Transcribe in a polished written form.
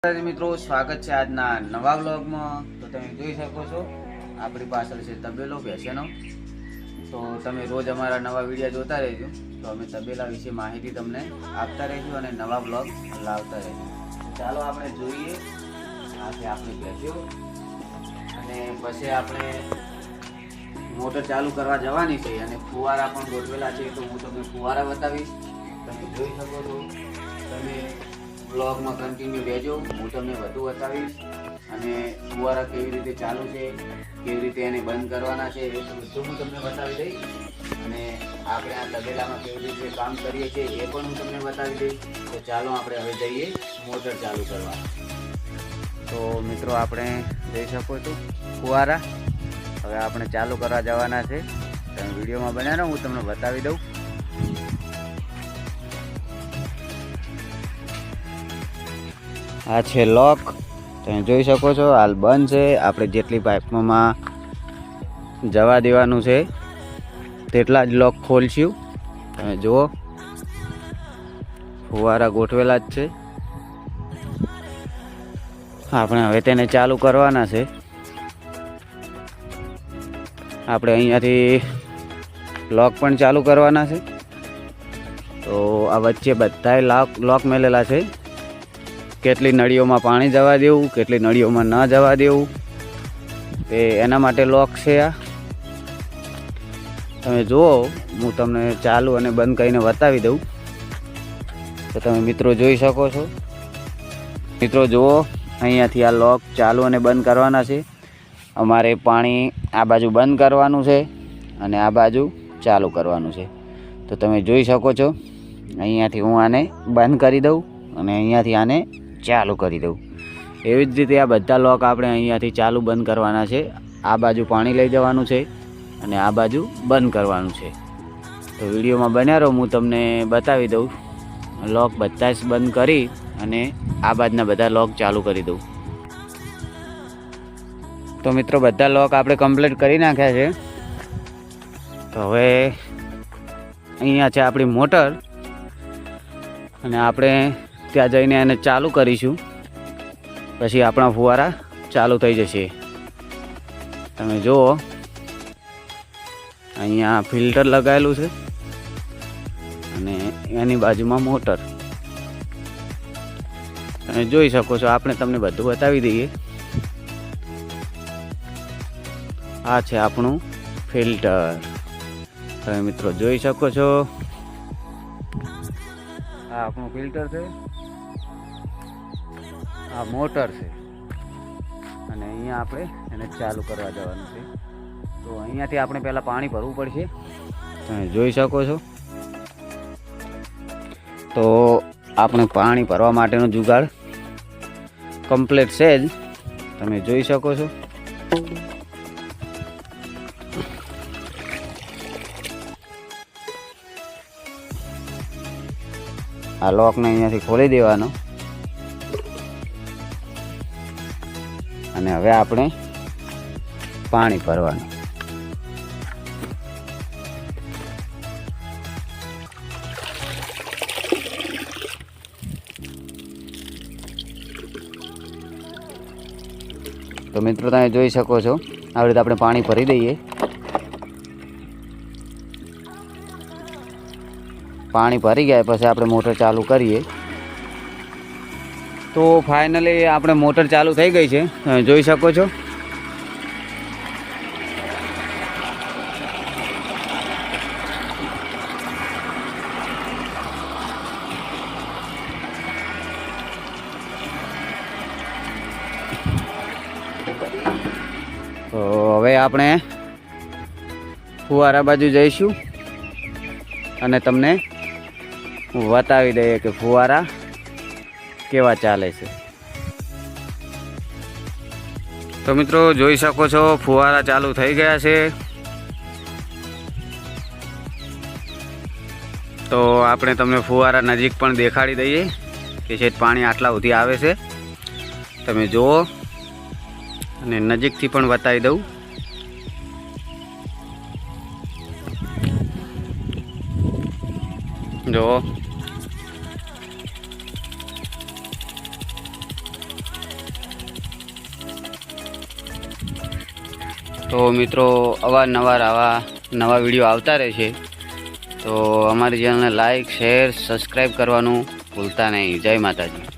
મિત્રો સ્વાગત છે આજના નવા વ્લોગમાં। તો તમે જોઈ શકો છો આપણી પાછળ છે તબેલો ભેંસનો। તો તમે રોજ અમારા નવા વિડીયો જોતા રહેજો। તો અમે તબેલા વિશે માહિતી તમને આપતા રહીશું અને નવા વ્લોગ લાવતા રહીશું। ચાલો આપણે જોઈએ આ છે આપણી ભેંસો અને પછી આપણે મોટર ચાલુ કરવા જવાની છે અને ફુવારા પણ ગોઠવેલા છે। તો હું તમને ફુવારા બતાવીશ, તમે જોઈ શકો છો। તમે ब्लॉग में कंटिन्यू रहजो, हूँ तमने वधु बतावीश अने फुवारा केवी रीते चालू है, केवी रीते एने बंद करवाना है ए बधुं हूँ तमने बतावी दईश अने आपणे आ तबेलामां केवी रीते काम करीए छीए ए पण हूँ तमने बतावी दईश। तो चालो आपणे हवे जईए मोटर चालू करवा। तो मित्रों आपणे जोई शको छो फुवारा हवे आपणे चालू करवा जवाना छे। तमे विडियोमां बन्या रहो, हूँ तमने बतावी दऊं। आ छे लॉक, તમે જોઈ શકો છો હાલ બંધ છે। આપણે જેટલી પાઇપમાં જવા દેવાનું છે તેટલા જ લોક ખોલશું। તમે જુઓ ફુવારા ગોઠવેલા જ છે। આપણે હવે તેને ચાલુ કરવાના છે। આપણે અહીંયાથી લોક પણ ચાલુ કરવાના છે। તો આ વચ્ચે બધાય લોક મેલેલા છે। કેટલી નળીઓમાં પાણી જવા દેવું, કેટલી નળીઓમાં ન જવા દેવું તે એના માટે લોક છે। આ તમે જુઓ, હું તમને ચાલુ અને બંધ કરીને બતાવી દઉં। તો તમે મિત્રો જોઈ શકો છો। મિત્રો જુઓ અહીંયાથી આ લોક ચાલુ અને બંધ કરવાના છે। અમારે પાણી આ બાજુ બંધ કરવાનું છે અને આ બાજુ ચાલુ કરવાનું છે। તો તમે જોઈ શકો છો અહીંયાથી હું આને બંધ કરી દઉં અને અહીંયાથી આને ચાलू करी दऊँ। एवी ज रीते आ बधा लॉक आपणे अहींयाथी चालू बंद करवाना छे। आ बाजू पाणी लई जवानुं छे अने आ बाजू बंद करवानुं छे। तो विडियोमां बन्या रहो, हूँ तमने बतावी दऊं। लॉक बधा ज बंद करी अने आ बाजना बधा लॉक चालू करी दऊं। तो मित्रों बधा लॉक आपणे कम्प्लीट करी नाख्या छे। तो हवे अहींया छे आपणी मोटर अने आपणे ત્યાં જઈને એને ચાલુ કરીશું, પછી આપણા ફુવારા ચાલુ થઈ જશે। તમે જુઓ અહીંયા ફિલ્ટર લગાવેલું છે અને એની બાજુમાં મોટર તમે જોઈ શકો છો। આપણે તમને બધું બતાવી દઈએ। આ છે આપણું ફિલ્ટર, તમે મિત્રો જોઈ શકો છો। આ આપણું ફિલ્ટર છે, आ मोटर है अने अहींया आपणे एने चालू करवा जवानुं छे। तो अहींयाथी आपणे पहेला पाणी भरवुं पड़शे, तमे जोई शको छो। तो आपणे पाणी भरवा माटेनो जुगाड़ कम्प्लीट छे ज, तमे जोई शको छो। आ लॉकने अहींयाथी खोली देवानो અને હવે આપણે પાણી ભરવાનું। તો મિત્રો તમે જોઈ શકો છો આવી રીતે આપણે પાણી ભરી દઈએ। પાણી ભરી ગયા પછી આપણે મોટર ચાલુ કરીએ। तो फाइनली आपणे मोटर चालू थई गई है, जोई शको छो। तो हवे आपणे फुवारा बाजू जईशुं अने तमने बतावी दઈએ કે फुवारा केवा चाले छे। तो मित्रों जोई शको छो फुवारा चालू थई गया छे। तो आपणे तमने फुवारा नजीक पण देखाड़ी दईए के छेक पाणी आटला सुधी आवे छे। तमे जुओ अने नजीकथी पण बतावी दऊं। जुओ તો મિત્રો અવારનવાર આવા નવા વિડીયો આવતા રહે છે, તો અમારી ચેનલને લાઈક, શેર, સબસ્ક્રાઈબ કરવાનું ભૂલતા નહીં. જય માતાજી.